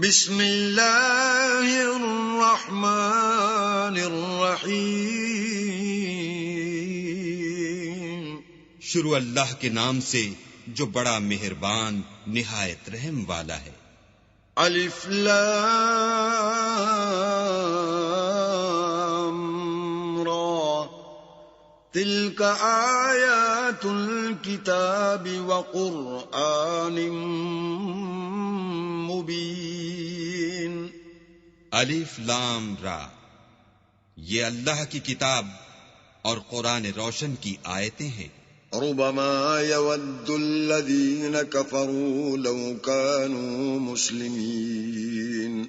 بسم اللہ الرحمن الرحیم، شروع اللہ کے نام سے جو بڑا مہربان نہایت رحم والا ہے۔ الف لام را، تلک آیات الکتاب وقرآن مبین۔ الف لام را، یہ اللہ کی کتاب اور قرآن روشن کی آیتیں ہیں۔ ربما يود الذين كفروا لو كانوا مسلمين،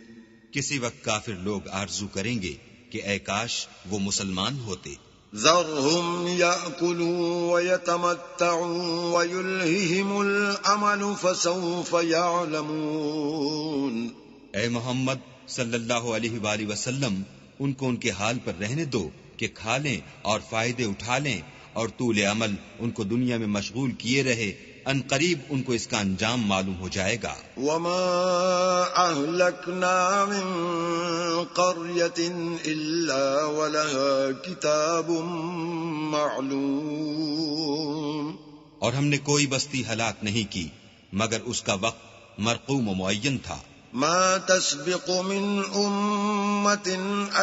کسی وقت کافر لوگ آرزو کریں گے کہ اے کاش وہ مسلمان ہوتے۔ ذرهم يأكلوا ويتمتعوا ويلههم الأمل فسوف يعلمون۔ اے محمد صلی اللہ علیہ وآلہ وسلم، ان کو ان کے حال پر رہنے دو کہ کھا لیں اور فائدے اٹھا لیں، اور طول عمل ان کو دنیا میں مشغول کیے رہے، ان قریب ان کو اس کا انجام معلوم ہو جائے گا۔ وما أهلكنا من قرية إلا ولها كتاب معلوم، اور ہم نے کوئی بستی ہلاک نہیں کی مگر اس کا وقت مرقوم و معین تھا۔ ما تسبق من أمة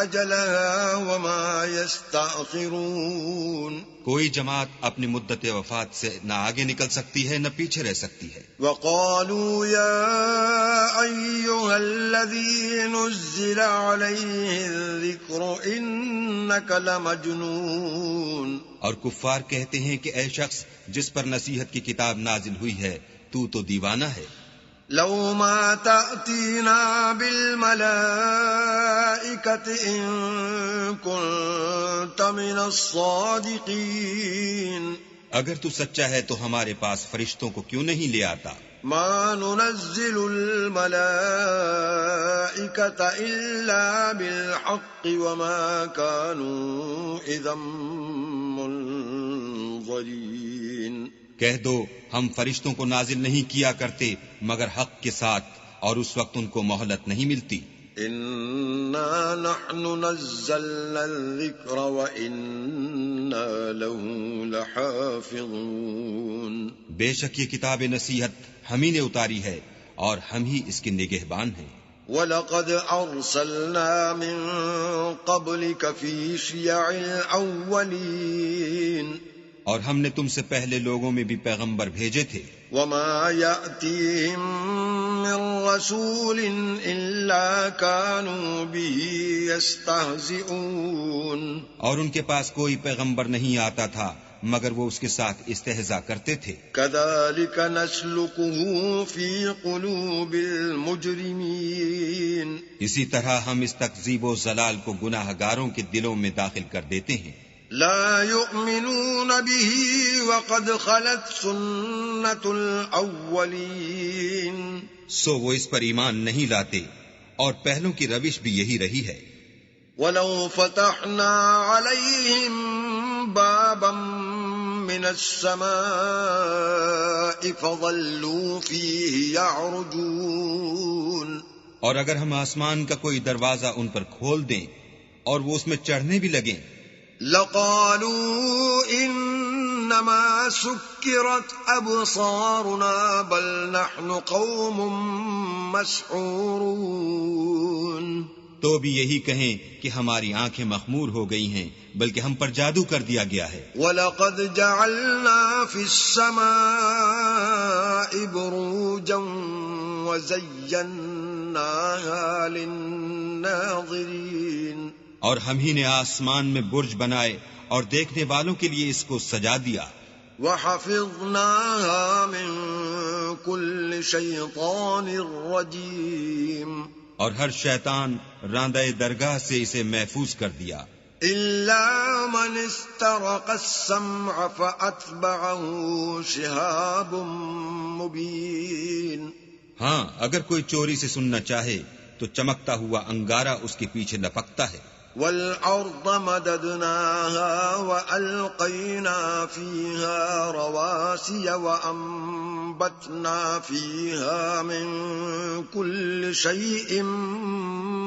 أجلها وما يستأخرون، کوئی جماعت اپنی مدت وفات سے نہ آگے نکل سکتی ہے نہ پیچھے رہ سکتی ہے۔ وقالوا يا أيها الذي نزل عليه الذكر إنك لمجنون، اور کفار کہتے ہیں کہ اے شخص جس پر نصیحت کی کتاب نازل ہوئی ہے تو دیوانہ ہے۔ لو ما تأتينا بالملائكة إن كنت من الصادقين، اگر تو سچا ہے تو ہمارے پاس فرشتوں کو کیوں نہیں لے آتا؟ ما ننزل الملائكة إلا بالحق وما كانوا إذا منظرين، کہہ دو ہم فرشتوں کو نازل نہیں کیا کرتے مگر حق کے ساتھ، اور اس وقت ان کو مہلت نہیں ملتی۔ إنا نحن نزلنا الذكر وإنا له لحافظون، بے شک یہ کتاب نصیحت ہم ہی نے اتاری ہے اور ہم ہی اس کے نگہبان ہیں۔ وَلَقَدْ أَرْسَلْنَا مِن قَبْلِكَ فِي شِيَعِ الْأَوَّلِينَ، اور ہم نے تم سے پہلے لوگوں میں بھی پیغمبر بھیجے تھے۔ وَمَا يَأْتِيهِم مِّن رَّسُولٍ إِلَّا كَانُوا بِهِ يَسْتَهْزِئُونَ، اور ان کے پاس کوئی پیغمبر نہیں آتا تھا مگر وہ اس کے ساتھ استہزاء کرتے تھے۔ كَذَلِكَ نَسْلُكُهُ فِي قُلُوبِ الْمُجْرِمِينَ، اسی طرح ہم اس تکذیب و ضلال کو گناہ گاروں کے دلوں میں داخل کر دیتے ہیں۔ لا يؤمنون به وقد خلت سنة الأولين، سو وہ اس پر ایمان نہیں لاتے اور پہلوں کی روش بھی یہی رہی ہے۔ ولو فتحنا عليهم بابا من السماء فظلوا فيه يعرجون، اور اگر ہم آسمان کا کوئی دروازہ ان پر کھول دیں اور وہ اس میں چڑھنے بھی لگیں، لقالوا انما سكرت ابصارنا بل نحن قوم مسحورون، تو بھی یہی کہیں کہ ہماری آنکھیں مخمور ہو گئی ہیں بلکہ ہم پر جادو کر دیا گیا ہے۔ وَلَقَدْ جَعَلْنَا فِي السَّمَاءِ بُرُوجًا وَزَيَّنَّاهَا لِلنَّاظِرِينَ، اور ہم ہی نے آسمان میں برج بنائے اور دیکھنے والوں کے لیے اس کو سجا دیا۔ وَحَفِظْنَاهَا مِن كُلِّ شَيْطَانٍ رَّجِيمٍ، اور ہر شیطان راندہ درگاہ سے اسے محفوظ کر دیا۔ إِلَّا مَنِ اسْتَرَقَ السَّمْعَ فَأَتْبَعَهُ شِهَابٌ مُّبِينٌ، ہاں اگر کوئی چوری سے سننا چاہے تو چمکتا ہوا انگارہ اس کے پیچھے لپکتا ہے۔ وَالْأَرْضَ مَدَدْنَاهَا وَأَلْقَيْنَا فِيهَا رَوَاسِيَ وَأَنبَتْنَا فِيهَا مِن كل شيء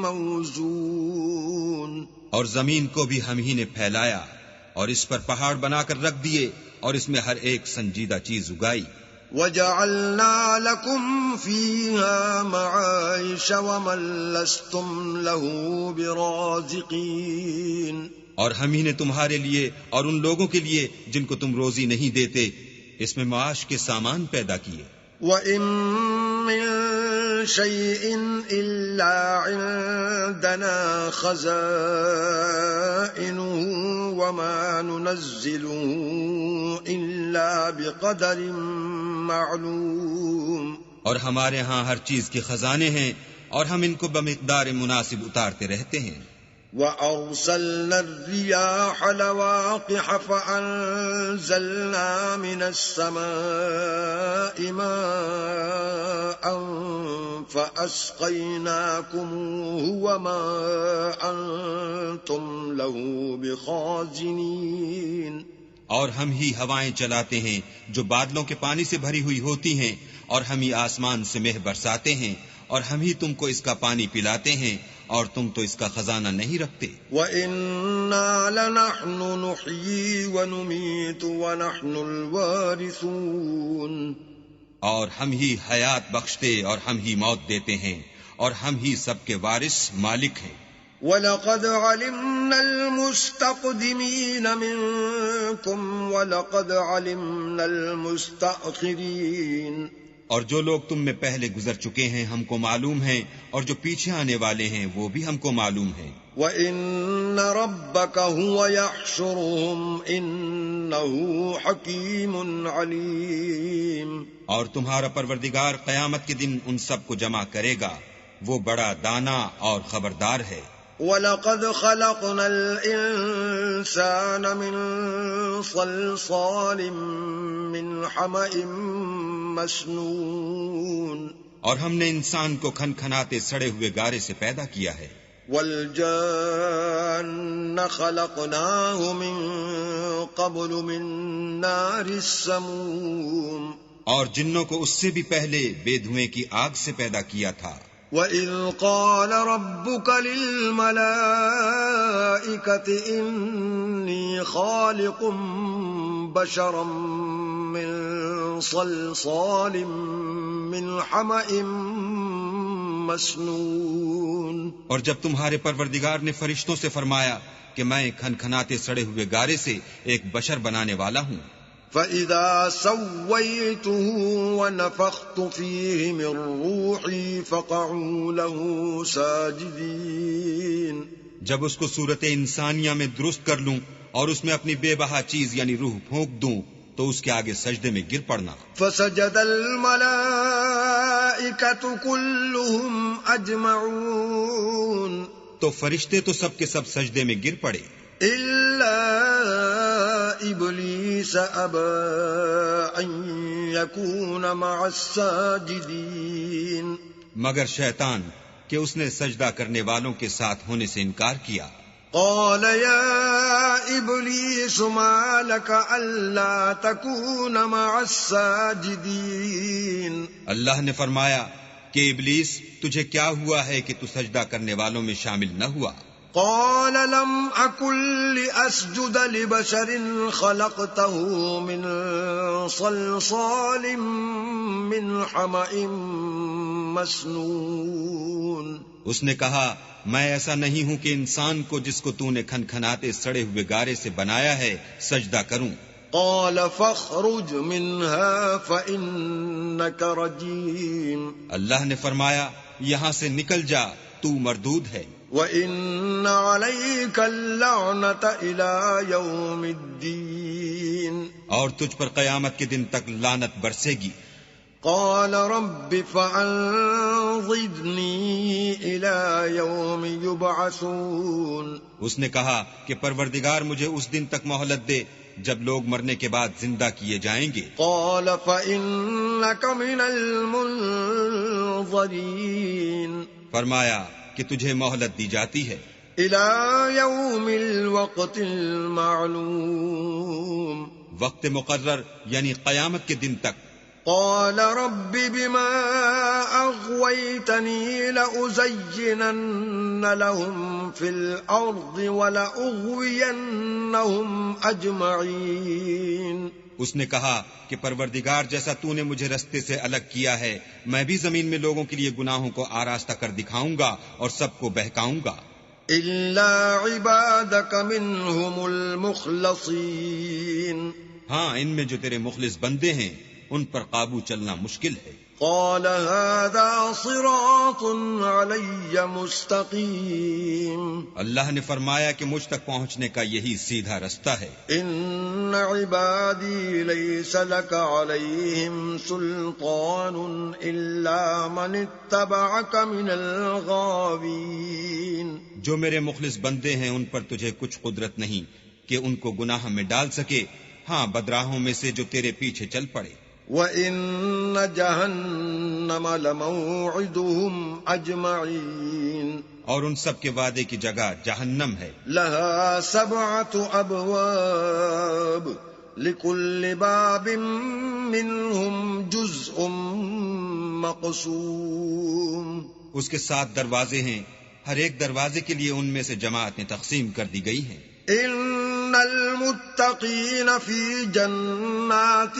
موزون. اور زمین کو بھی ہم ہی نے پھیلایا اور اس پر پہاڑ بنا کر رکھ دیے اور اس میں ہر ایک سنجیدہ چیز اگائی. وَجَعَلْنَا لَكُمْ فِيهَا مَعَائِشَ وَمَن لَّسْتُمْ لَهُ بِرَازِقِينَ. اور ہم ہی نے تمہارے لیے اور ان لوگوں کے لیے جن کو تم روزی نہیں دیتے اس میں معاش کے سامان پیدا کیے. وَإِن مِّن شَيْءٍ إِلَّا عِندَنَا خَزَائِنُهُ وَمَا نُنَزِّلُهُ إِلَّا بِقَدَرٍ معلوم. اور ہمارے ہاں ہر چیز کے خزانے ہیں اور ہم ان کو بمقدار مناسب اتارتے رہتے ہیں. وَأَرْسَلْنَا الرِّيَاحَ لَوَاقِحَ فَأَنزَلْنَا مِنَ السَّمَاءِ مَاءً فَأَسْقَيْنَاكُمُوهُ وَمَا أَنْتُمْ لَهُ بِخَازِنِينَ. اور ہم ہی ہوائیں چلاتے ہیں جو بادلوں کے پانی سے بھری ہوئی ہوتی ہیں اور ہم ہی آسمان سے مہ برساتے ہیں اور ہم ہی تم کو اس کا پانی پلاتے ہیں اور تم تو اس کا خزانہ نہیں رکھتے. وَإِنَّا لَنَحْنُ نُحْيِي وَنُمِيتُ وَنَحْنُ الْوَارِثُونَ. اور ہم ہی حیات بخشتے اور ہم ہی موت دیتے ہیں اور ہم ہی سب کے وارث مالک ہیں. وَلَقَدْ عَلِمْنَا الْمُسْتَقْدِمِينَ مِنكُمْ وَلَقَدْ عَلِمْنَا الْمُسْتَأْخِرِينَ. اور جو لوگ تم میں پہلے گزر چکے ہیں ہم کو معلوم ہیں اور جو پیچھے آنے والے ہیں وہ بھی ہم کو معلوم ہیں. وَإِنَّ رَبَّكَ هُوَ يَحْشُرُهُمْ إِنَّهُ حَكِيمٌ عَلِيمٌ. اور تمہارا پروردگار قیامت کے دن ان سب کو جمع کرے گا، وہ بڑا دانا اور خبردار ہے. وَلَقَدْ خَلَقْنَا الْإِنسَانَ مِنْ صَلْصَالٍ مِّنْ حَمَإٍ مسنون. اور ہم نے انسان کو کھن کھناتے سڑے ہوئے گارے سے پیدا کیا ہے. وَالْجَانَّ خَلَقْنَاهُ مِنْ قَبْلُ مِنْ نَارِ السَّمُومِ. اور جنوں کو اس سے بھی پہلے بے دھوئیں کی آگ سے پیدا کیا تھا. وَإِذْ قَالَ رَبُّكَ لِلْمَلَائِكَةِ إِنِّي خَالِقٌ بَشَرًا مِّن صَلْصَالٍ مِّنْ حَمَإٍ مسنون. اور جب تمہارے پروردگار نے فرشتوں سے فرمایا کہ میں کھن کھناتے سڑے ہوئے گارے سے ایک بشر بنانے والا ہوں. فَإِذَا سَوَّيْتُهُ وَنَفَخْتُ فِيهِ مِنْ رُوحِي فَقَعُوا لَهُ سَاجِدِينَ. جب اس کو صورت انسانیہ میں درست کر لوں اور اس میں اپنی بے بہا چیز یعنی روح پھونک دوں تو اس کے آگے سجدے میں گر پڑنا. فَسَجَدَ الْمَلَائِكَةُ كُلُّهُمْ أَجْمَعُونَ. تو فرشتے تو سب کے سب سجدے میں گر پڑے إِلَّا إِبْلِيسَ أَبَى أَن يَكُونَ مَعَ السَّاجِدِينَ. مگر شیطان کہ اس نے سجدہ کرنے والوں کے ساتھ ہونے سے انکار کیا. قال يا إبليس ما لك ألا تكون مع الساجدين. اللہ نے فرمایا کہ ابلیس تجھے کیا ہوا ہے کہ تو سجدہ کرنے والوں میں شامل نہ ہوا. قال لم أكن لأسجد لبشر خلقته من صلصال من حمأ مسنون. اس نے کہا میں ایسا نہیں ہوں کہ انسان کو جس کو تو نے کھن کھناتے سڑے ہوئے گارے سے بنایا ہے سجدہ کروں. قال فاخرج منها فإنك رجيم. اللہ نے فرمایا یہاں سے نکل جا تو مردود ہے. وَإِنَّ عَلَيْكَ اللَّعْنَةَ إِلَى يَوْمِ الدِّينِ. اور تجھ پر قیامت کے دن تک لعنت برسے گی. قال رب فأنظرني إلى يوم يبعثون. اس نے کہا کہ پروردگار مجھے اس دن تک مہلت دے جب لوگ مرنے کے بعد زندہ کیے جائیں گے. قال فإنك من المنظرين. فرمایا کہ تجھے مہلت دی جاتی ہے إلى يوم الوقت المعلوم. وقت مقرر یعنی قیامت کے دن تک. قال رب بما أغويتني لأزينن لهم في الأرض ولأغوينهم أجمعين. اس نے کہا کہ پروردگار جیسا تو نے مجھے رستے سے الگ کیا ہے، میں بھی زمین میں لوگوں کے لیے گناہوں کو آراستہ کر دکھاؤں گا اور سب کو بہکاؤں گا، إلا عبادك منهم المخلصين. ہاں ان میں جو تیرے مخلص بندے ہیں ان پر قابو چلنا مشکل ہے. قال هذا صراط علي مستقيم. اللہ نے فرمایا کہ مجھ تک پہنچنے کا یہی سیدھا رستہ ہے. إن عبادي ليس لك عليهم سلطان إلا من اتبعك من الغاوين. جو میرے مخلص بندے ہیں ان پر تجھے کچھ قدرت نہیں کہ ان کو گناہ میں ڈال سکے، ہاں بدراہوں میں سے جو تیرے پیچھے چل پڑے. وَإِنَّ جَهَنَّمَ لَمَوْعِدُهُمْ أَجْمَعِينَ. اور ان سب کے وعدے کی جگہ جہنم ہے. لَهَا 7 أَبْوَابٍ لِكُلِّ بَابٍ مِّنْهُمْ جُزْءٌ مَّقْسُومٌ. اس کے 7 دروازے ہیں، ہر ایک دروازے کے لیے ان میں سے جماعتیں تقسیم کر دی گئی ہیں. إِنَّ الْمُتَّقِينَ فِي جَنَّاتٍ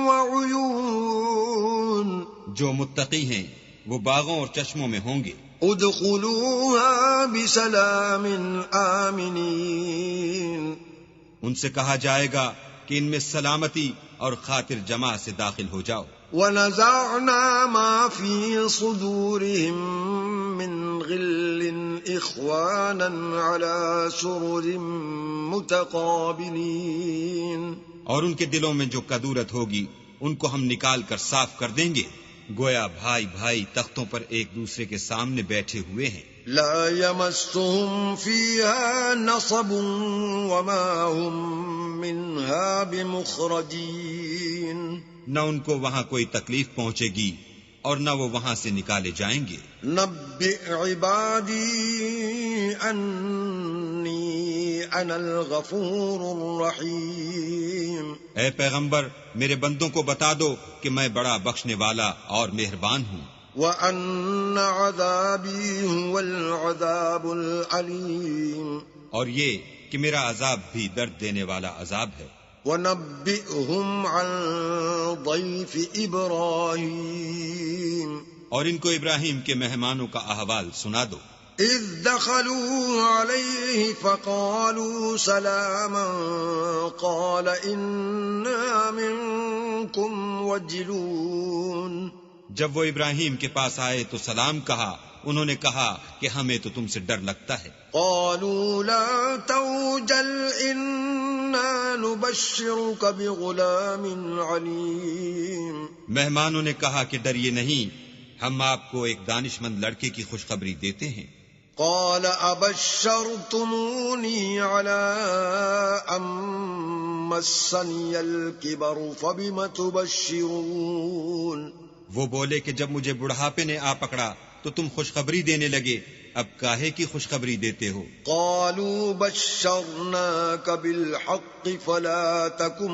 وَعُيُونٍ. جو متقی ہیں وہ باغوں اور چشموں میں ہوں گے. ادخلوها بسلام آمنین. ان سے کہا جائے گا کہ ان میں سلامتی اور خاطر جمع سے داخل ہو جاؤ. ونزعنا ما في صدورهم من غل إخوانا على سرر متقابلين. اور ان کے دلوں میں جو کدورت ہوگی ان کو ہم نکال کر صاف کر دیں گے، گویا بھائی بھائی تختوں پر ایک دوسرے کے سامنے بیٹھے ہوئے ہیں. لا يمسهم فيها نصب وما هم منها بمخرجين. نہ ان کو وہاں کوئی تکلیف پہنچے گی اور نہ وہ وہاں سے نکالے جائیں گے. نبئ عبادی انی انا الغفور الرحیم. اے پیغمبر میرے بندوں کو بتا دو کہ میں بڑا بخشنے والا اور مہربان ہوں. وَأَنَّ عَذَابِي هُوَ الْعَذَابُ الْعَلِيمُ. اور یہ کہ میرا عذاب بھی درد دینے والا عذاب ہے. وَنَبِّئْهُمْ عَنْ ضَيْفِ إِبْرَاهِيمَ. اور ان کو ابراہیم کے مہمانوں کا احوال سنا دو. إِذْ دَخَلُوا عَلَيْهِ فَقَالُوا سَلَامًا قَالَ إِنَّا مِنْكُمْ وَجِلُونَ. جب وہ ابراہیم کے پاس آئے تو سلام کہا، انہوں نے کہا کہ ہمیں تو تم سے ڈر لگتا ہے. قالوا لا توجل إنا نبشرك بغلام عليم. مہمانوں نے کہا کہ ڈریے نہیں، ہم آپ کو ایک دانشمند لڑکے کی خوشخبری دیتے ہیں. قال أبشرتموني على أن مسني الكبر فبم تبشرون. وہ بولے کہ جب مجھے بڑھاپے نے آ پکڑا تو تم خوشخبری دینے لگے، اب کاہے کی خوشخبری دیتے ہو؟ قالوا بشرناك بالحق فلا تكن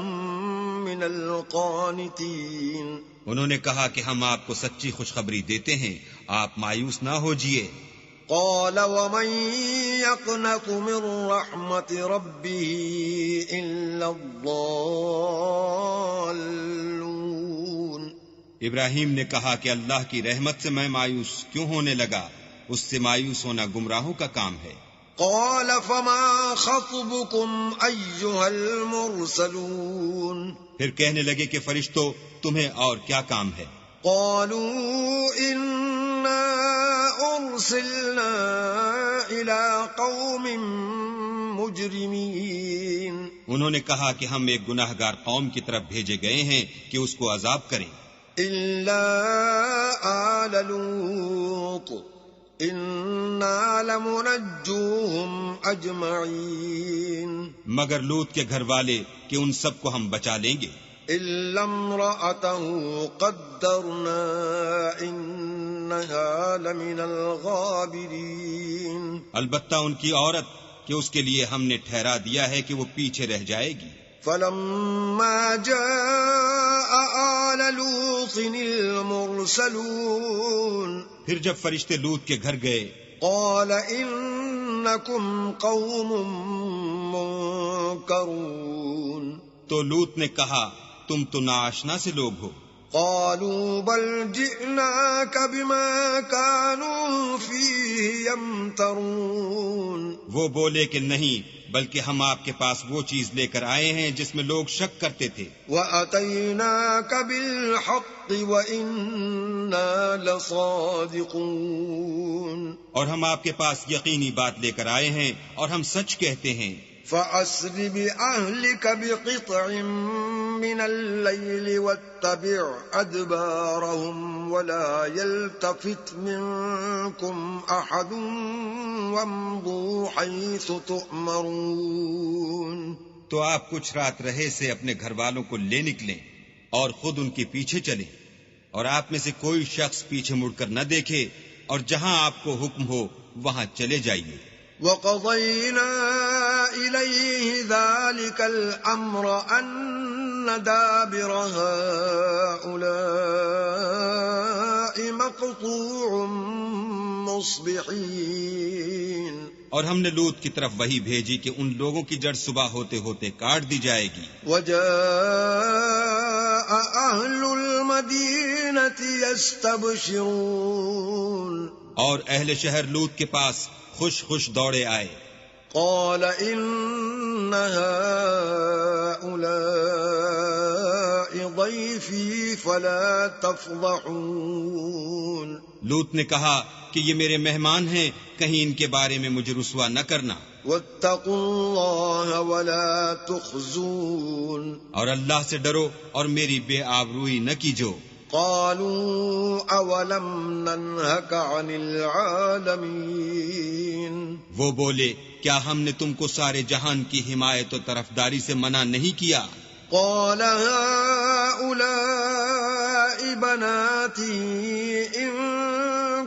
من القانتين. انہوں نے کہا کہ ہم آپ کو سچی خوشخبری دیتے ہیں، آپ مایوس نہ ہوجئے. قال ومن يقنط من رحمة ربه إلا الضالون. ابراہیم نے کہا کہ اللہ کی رحمت سے میں مایوس کیوں ہونے لگا؟ اس سے مایوس ہونا گمراہوں کا کام ہے. قال فما خطبكم أيها المرسلون. پھر کہنے لگے کہ فرشتو تمہیں اور کیا کام ہے؟ قالوا إنا أرسلنا إلى قوم مجرمين. انہوں نے کہا کہ ہم ایک گناہگار قوم کی طرف بھیجے گئے ہیں کہ اس کو عذاب کریں. إلا آل لوط إنا لمنجوهم أجمعين. مگر لوط کے گھر والے کہ ان سب کو ہم بچا لیں گے. إلا امرأته قدرنا إنها لمن الغابرين. البتہ ان کی عورت کہ اس کے لیے ہم نے ٹھہرا دیا ہے کہ وہ پیچھے رہ جائے گی. فلما جاء آل لوط المرسلون پھر جب فرشتے لوط کے گھر گئے قال إنكم قوم منكرون تو لوط نے کہا تم تو ناآشنا سے لوگ ہو. قالوا بل جئناك بما كانوا فيه يمترون وہ بولے کہ نہیں بلکہ ہم آپ کے پاس وہ چیز لے کر آئے ہیں جس میں لوگ شک کرتے تھے. وَأَتَيْنَاكَ بِالْحَقِّ وَإِنَّا لَصَادِقُونَ اور ہم آپ کے پاس یقینی بات لے کر آئے ہیں اور ہم سچ کہتے ہیں. فَأَسْرِ بِأَهْلِكَ بِقِطْعٍ مِّنَ اللَّيْلِ وَاتَّبِعْ أَدْبَارَهُمْ وَلَا يَلْتَفِتْ مِنكُمْ أَحَدٌ وَامْضُوا حَيْثُ تُؤْمَرُونَ. تو آپ کچھ رات رہے سے اپنے گھر والوں کو لے نکلیں اور خود ان کے پیچھے چلیں اور آپ میں سے کوئی شخص پیچھے مڑ کر نہ دیکھے اور جہاں آپ کو حکم ہو وہاں چلے جائیے. وَقَضَيْنَا إِلَيْهِ ذَلِكَ الْأَمْرَ أَنَّ دَابِرَ هَؤُلَاءِ مَقْطُوعٌ مُصْبِحِينَ. اور ہم نے لوط کی طرف وحی بھیجی کہ ان لوگوں کی جڑ صبح ہوتے ہوتے کاٹ دی جائے گی. وَجَاءَ أَهْلُ الْمَدِينَةِ يَسْتَبْشِرُونَ. اور اہل شہر لوط کے پاس خوش خوش دوڑے آئے. قال إن هؤلاء ضيفي فلا تفضحون. لوط نے کہا کہ یہ میرے مہمان ہیں کہیں ان کے بارے میں مجھے رسوا نہ کرنا. واتقوا الله ولا تخزون. اور اللہ سے ڈرو اور میری بے آبروئی نہ کیجو. قالوا أولم ننهك عن العالمين. وہ بولے کیا ہم نے تم کو سارے جہان کی حمایت و طرفداری سے منع نہیں کیا؟ قال هؤلاء بناتي إن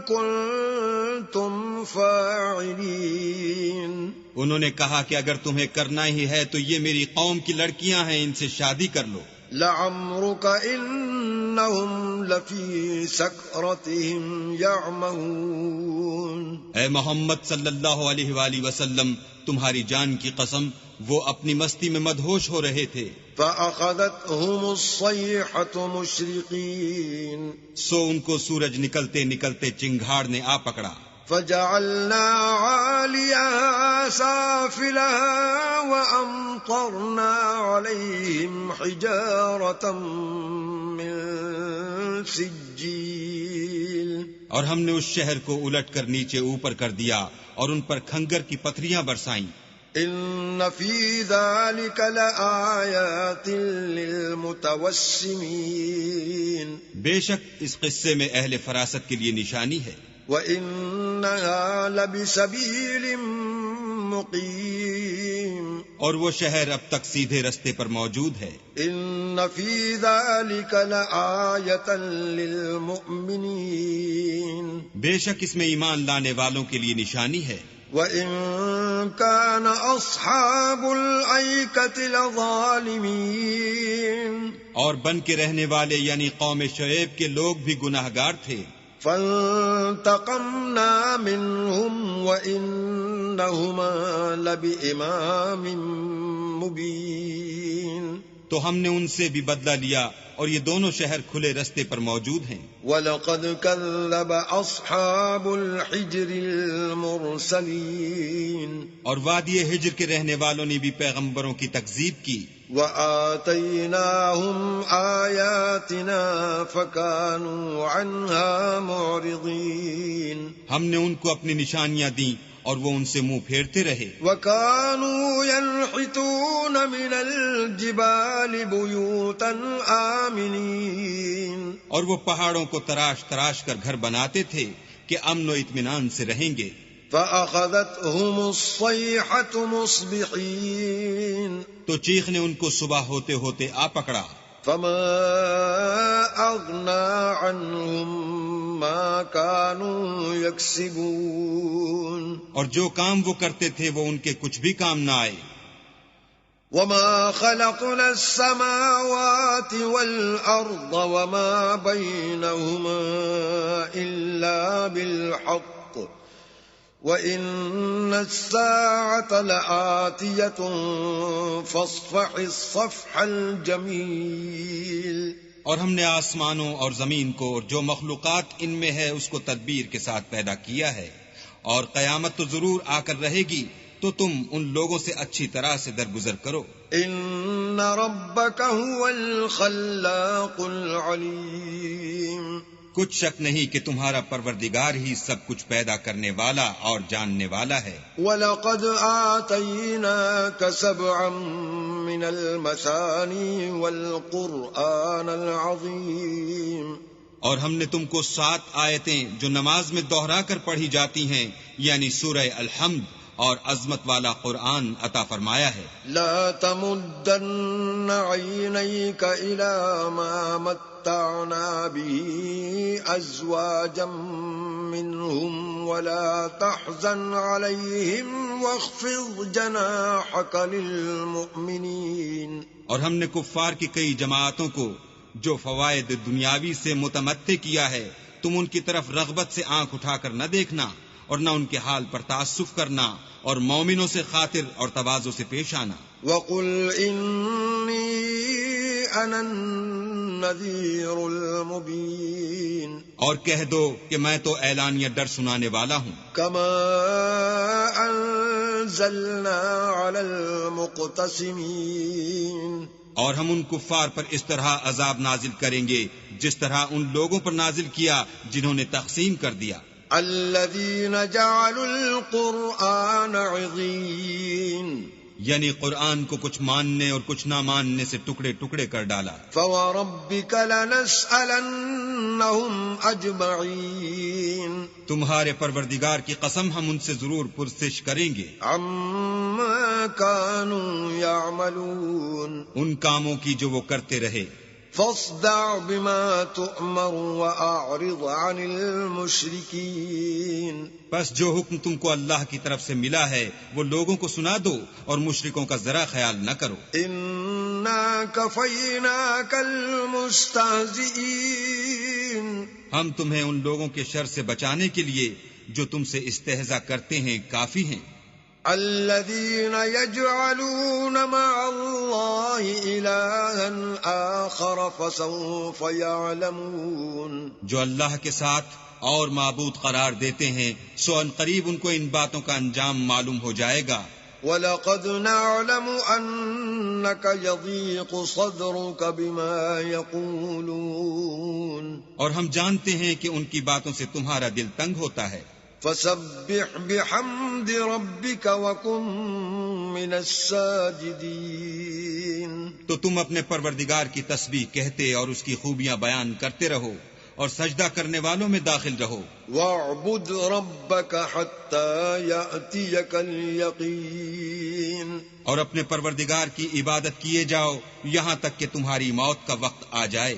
كنتم فاعلين. انہوں نے کہا کہ اگر تمہیں کرنا ہی ہے تو یہ میری قوم کی لڑکیاں ہیں، ان سے شادی کر لو. لعمرك إنهم لفي سكرتهم يعمهون. اے محمد صلی اللہ علیہ وآلہ وسلم تمہاری جان کی قسم وہ اپنی مستی میں مدہوش ہو رہے تھے. فأخذتهم الصيحة مشرقين. سو ان کو سورج نکلتے نکلتے چنگھاڑ نے آ پکڑا. فجعلنا عاليها سافلها وأمطرنا عليهم حجارة من سجيل. اور ہم نے اس شہر کو الٹ کر نیچے اوپر کر دیا اور ان پر کھنگر کی پتھریاں برسائیں. ان فی ذلک لآیات للمتوسمین. بے شک اس قصے میں اہل فراست کے لیے نشانی ہے. وَإِنَّهَا لَبِسَبِيلٍ مُقِيمٍ. اور وہ شہر اب تک سیدھے رستے پر موجود ہے. ان فی ذلک لآیۃ للمؤمنین. بے شک اس میں ایمان لانے والوں کے لیے نشانی ہے. وَإِن كَانَ أَصْحَابُ الْأَيْكَةِ لَظَالِمِينَ. اور بن کے رہنے والے یعنی قوم شعیب کے لوگ بھی گناہگار تھے. فانتقمنا منهم وإنهما لبإمام مبين. تو ہم نے ان سے بھی بدلہ لیا اور یہ دونوں شہر کھلے رستے پر موجود ہیں. وَلَقَدْ كَذَّبَ أَصْحَابُ الْحِجْرِ الْمُرْسَلِينَ. اور وادی ہجر کے رہنے والوں نے بھی پیغمبروں کی تکذیب کی. وَآتَيْنَاهُمْ آيَاتِنَا فَكَانُوا عَنْهَا مُعْرِضِينَ. ہم نے ان کو اپنی نشانیاں دیں اور وہ ان سے منہ پھیرتے رہے. وَكَانُوا يَنْحِتُونَ مِنَ الْجِبَالِ بُيُوتًا آمِنِينَ. اور وہ پہاڑوں کو تراش تراش کر گھر بناتے تھے کہ امن و اطمینان سے رہیں گے. فَأَخَذَتْهُمُ الصَّيْحَةُ مُصْبِحِينَ. تو چیخ نے ان کو صبح ہوتے ہوتے آ پکڑا. فَمَا أَغْنَى عَنْهُمْ مَا كَانُوا يَكْسِبُونَ. اور جو کام وہ کرتے تھے وہ ان کے کچھ بھی کام نہ آئے. وما خلقنا السماوات والأرض وما بينهما إلا بالحق وإن الساعة لآتية فاصفح الصفح الجميل. اور ہم نے آسمانوں اور زمین کو اور جو مخلوقات ان میں ہے اس کو تدبیر کے ساتھ پیدا کیا ہے، اور قیامت تو ضرور آ کر رہے گی، تو تم ان لوگوں سے اچھی طرح سے درگزر کرو. ان ربک هو الخلاق العلیم. کچھ شک نہیں کہ تمہارا پروردگار ہی سب کچھ پیدا کرنے والا اور جاننے والا ہے. وَلَقَدْ آتَيْنَاكَ سَبْعًا مِّنَ الْمَثَانِي وَالْقُرْآنَ الْعَظِيمِ. اور ہم نے تم کو 7 آیتیں جو نماز میں دوہرا کر پڑھی جاتی ہیں، یعنی سورہ الحمد اور عظمت والا قرآن عطا فرمایا ہے. لا تمدن عینیک الی ما متعنا به ازواجا منهم ولا تحزن علیہم واخفض جناحک للمؤمنین. اور ہم نے کفار کی کئی جماعتوں کو جو فوائد دنیاوی سے متمتع کیا ہے، تم ان کی طرف رغبت سے آنکھ اٹھا کر نہ دیکھنا اور نہ ان کے حال پر تعسف کرنا، اور مومنوں سے خاطر اور تواضع سے پیش آنا. وَقُلْ إِنِّي أَنَا النَّذِيرُ الْمُبِينُ. اور کہہ دو کہ میں تو اعلانیہ ڈر سنانے والا ہوں. كَمَا أَنزَلْنَا عَلَى الْمُقْتَسِمِينَ. اور ہم ان کفار پر اس طرح عذاب نازل کریں گے جس طرح ان لوگوں پر نازل کیا جنہوں نے تقسیم کر دیا. الذين جعلوا القرآن عضين. یعنی قرآن کو کچھ ماننے اور کچھ نہ ماننے سے ٹکڑے ٹکڑے کر ڈالا. فوربك لنسألنهم أجمعين. تمہارے پروردگار کی قسم ہم ان سے ضرور پرسش کریں گے عما كانوا يعملون. ان کاموں کی جو وہ کرتے رہے. فاصدع بما تؤمر وأعرض عن المشركين. بس جو حکم تم کو اللہ کی طرف سے ملا ہے وہ لوگوں کو سنا دو اور مشرکوں کا ذرا خیال نہ کرو. إنا كفيناك المستهزئين. ہم تمہیں ان لوگوں کے شر سے بچانے کے لیے جو تم سے استہزاء کرتے ہیں کافی ہیں. الذين يجعلون مع الله إلها آخر فسوف يعلمون. جو اللہ کے ساتھ اور معبود قرار دیتے ہیں سو ان قریب ان کو ان باتوں کا انجام معلوم ہو جائے گا. وَلَقَدْ نَعْلَمُ أَنَّكَ يَضِيقُ صَدْرُكَ بِمَا يَقُولُونَ. اور ہم جانتے ہیں کہ ان کی باتوں سے تمہارا دل تنگ ہوتا ہے. فَسَبِّحْ بِحَمْدِ رَبِّكَ وَكُن مِّنَ السَّاجِدِينَ. تو تم اپنے پروردگار کی تسبیح کہتے اور اس کی خوبیاں بیان کرتے رہو اور سجدہ کرنے والوں میں داخل رہو. وَاعْبُدْ رَبَّكَ حَتَّى يَأْتِيَكَ الْيَقِينُ. اور اپنے پروردگار کی عبادت کیے جاؤ یہاں تک کہ تمہاری موت کا وقت آ جائے.